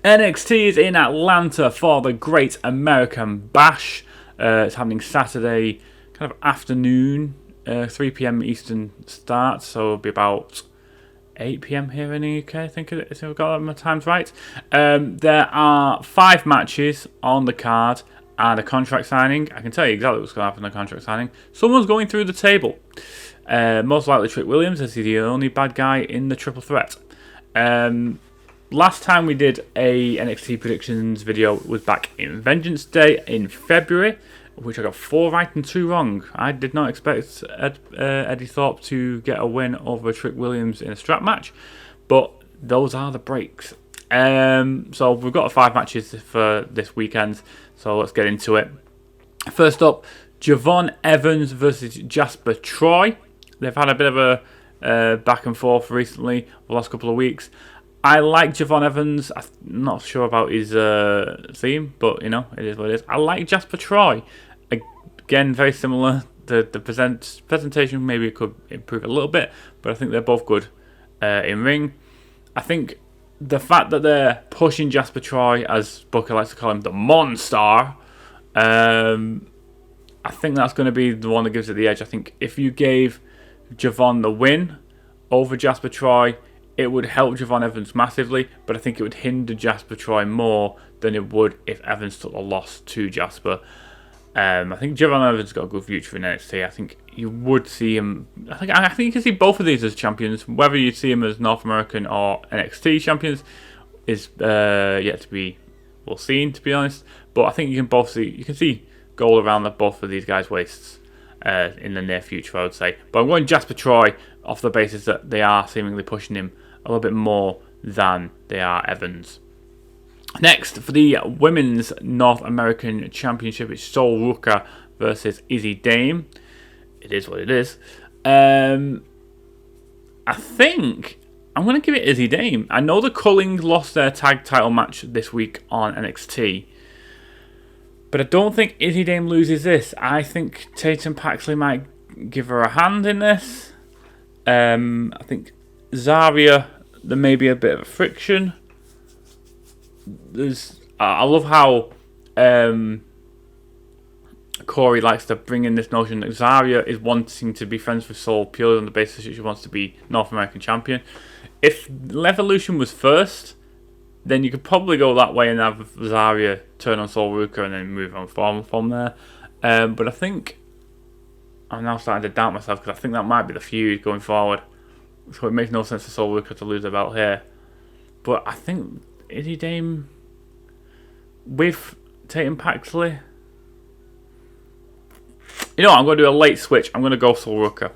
NXT is in Atlanta for the Great American Bash. It's happening Saturday, kind of afternoon, 3 p.m. Eastern start, so it'll be about 8 p.m. here in the UK, I think if I've got my times right. There are 5 matches on the card and a contract signing. I can tell you exactly what's going to happen in the contract signing. Someone's going through the table. Most likely Trick Williams, as he's the only bad guy in the triple threat. Last time we did a NXT predictions video was back in Vengeance Day in February, which I got 4 right and 2 wrong. I did not expect Eddie Thorpe to get a win over Trick Williams in a strap match, but those are the breaks. So we've got 5 matches for this weekend, so let's get into it. First up, Javon Evans versus Jasper Troy. They've had a bit of a back and forth recently, the last couple of weeks. I like Javon Evans. I'm not sure about his theme, but you know, it is what it is. I like Jasper Troy. Again, very similar. The presentation maybe could improve a little bit, but I think they're both good in ring. I think the fact that they're pushing Jasper Troy, as Booker likes to call him, the Monstar, I think that's going to be the one that gives it the edge. I think if you gave Javon the win over Jasper Troy, it would help Javon Evans massively, but I think it would hinder Jasper Troy more than it would if Evans took a loss to Jasper. I think Javon Evans got a good future in NXT. I think you would see him. I think you can see both of these as champions. Whether you see him as North American or NXT champions is yet to be seen, to be honest. But I think you can see gold around both of these guys' waists in the near future, I would say. But I'm going Jasper Troy off the basis that they are seemingly pushing him a little bit more than they are Evans. Next, for the Women's North American Championship, it's Sol Ruka versus Izzy Dame. It is what it is. I think I'm going to give it Izzy Dame. I know the Culling lost their tag title match this week on NXT, but I don't think Izzy Dame loses this. I think Tatum Paxley might give her a hand in this. I think Zarya, there may be a bit of a friction. I love how Corey likes to bring in this notion that Zarya is wanting to be friends with Sol purely on the basis that she wants to be North American champion. If Evolution was first, then you could probably go that way and have Zarya turn on Sol Ruka and then move on from there. But I think I'm now starting to doubt myself because I think that might be the feud going forward. So it makes no sense for Sol Ruka to lose the belt here. But I think Izzy Dame with Tatum Paxley. You know what, I'm going to do a late switch. I'm going to go Sol Ruka.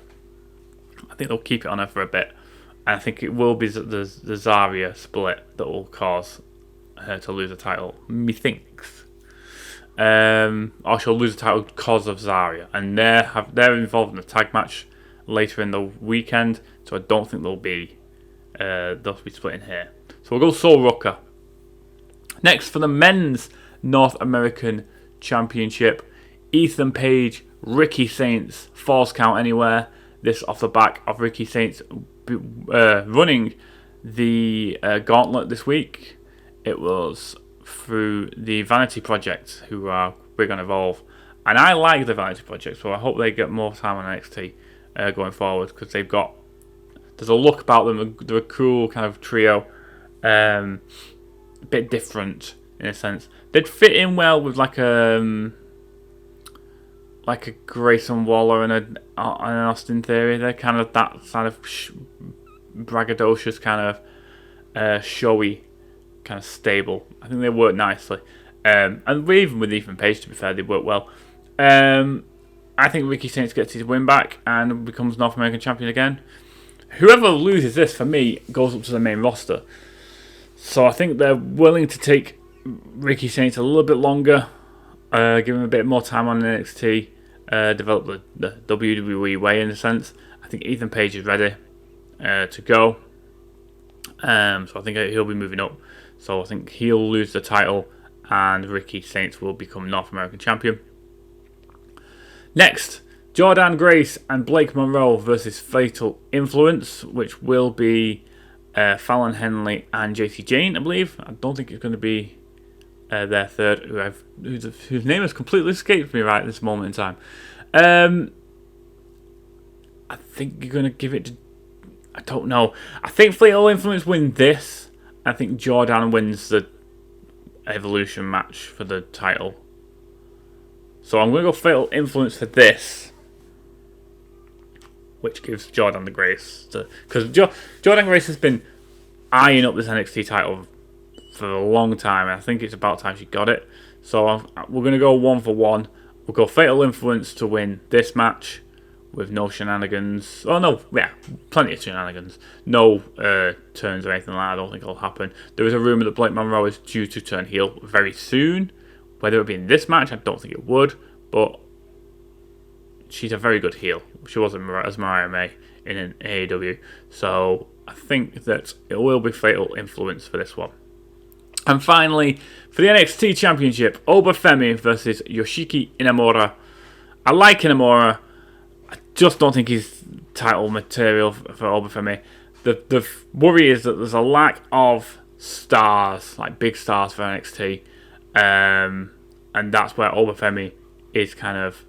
I think they'll keep it on her for a bit. And I think it will be the Zarya split that will cause her to lose the title. Methinks. Or she'll lose the title because of Zarya. And they're involved in a tag match later in the weekend. So I don't think they'll be splitting here. So we'll go Sol Ruka. Next, for the Men's North American Championship, Ethan Page, Ricky Saints, Falls Count Anywhere. This off the back of Ricky Saints running the gauntlet this week. It was through the Vanity Project, who are big on Evolve. And I like the Vanity Project, so I hope they get more time on NXT going forward, because there's a look about them. They're a cool kind of trio. A bit different in a sense. They'd fit in well with like a Grayson Waller and an Austin Theory. They're kind of that sort of braggadocious kind of showy kind of stable. I think they work nicely. And even with Ethan Page, to be fair, they work well. I think Ricky Saints gets his win back and becomes North American champion again. Whoever loses this, for me, goes up to the main roster. So I think they're willing to take Ricky Saints a little bit longer, give him a bit more time on NXT, develop the WWE way in a sense. I think Ethan Page is ready to go. So I think he'll be moving up. So I think he'll lose the title and Ricky Saints will become North American champion. Next, Jordan Grace and Blake Monroe versus Fatal Influence, which will be Fallon Henley and JC Jane, I believe. I don't think it's going to be their third, whose name has completely escaped me right at this moment in time. I think you're going to give it to... I don't know. I think Fatal Influence win this. I think Jordan wins the Evolution match for the title. So I'm going to go Fatal Influence for this, which gives Jordan the grace. Because Jordan Grace has been eyeing up this NXT title for a long time. And I think it's about time she got it. So we're going to go 1 for 1. We'll go Fatal Influence to win this match with no shenanigans. Oh, no, yeah, plenty of shenanigans. No turns or anything like that. I don't think it'll happen. There is a rumour that Blake Monroe is due to turn heel very soon. Whether it be in this match, I don't think it would. But she's a very good heel. She wasn't as Mariah May in an AEW. So I think that it will be Fatal Influence for this one. And finally, for the NXT Championship, Obafemi versus Yoshiki Inamura. I like Inamura. I just don't think he's title material for Obafemi. The worry is that there's a lack of stars, like big stars for NXT. And that's where Obafemi is kind of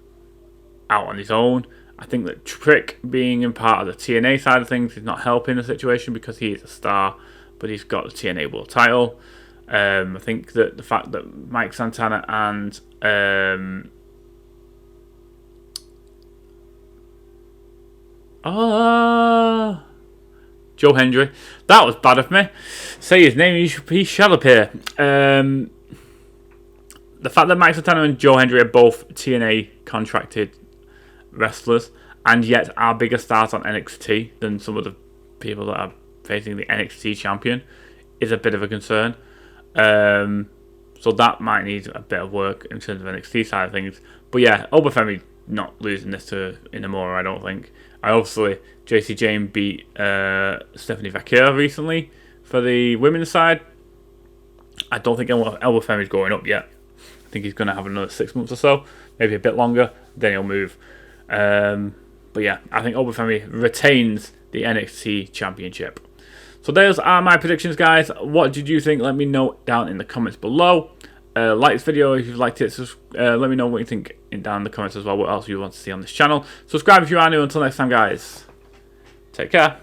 out on his own. I think that Trick being in part of the TNA side of things is not helping the situation because he is a star, but he's got the TNA World title. I think that the fact that Mike Santana and Joe Hendry, that was bad of me. Say his name, he shall appear. The fact that Mike Santana and Joe Hendry are both TNA contracted wrestlers and yet are bigger stars on NXT than some of the people that are facing the NXT champion is a bit of a concern. So that might need a bit of work in terms of NXT side of things. But yeah, Obafemi not losing this to Inamura, I don't think. Obviously, JC Jane beat Stephanie Vaquer recently for the women's side. I don't think Obafemi's going up yet. I think he's going to have another 6 months or so, maybe a bit longer, then he'll move. But yeah, I think Obafemi retains the NXT Championship. So those are my predictions, guys. What did you think? Let me know down in the comments below. Like this video if you've liked it. Let me know what you think down in the comments as well. What else you want to see on this channel. Subscribe if you are new. Until next time, guys. Take care.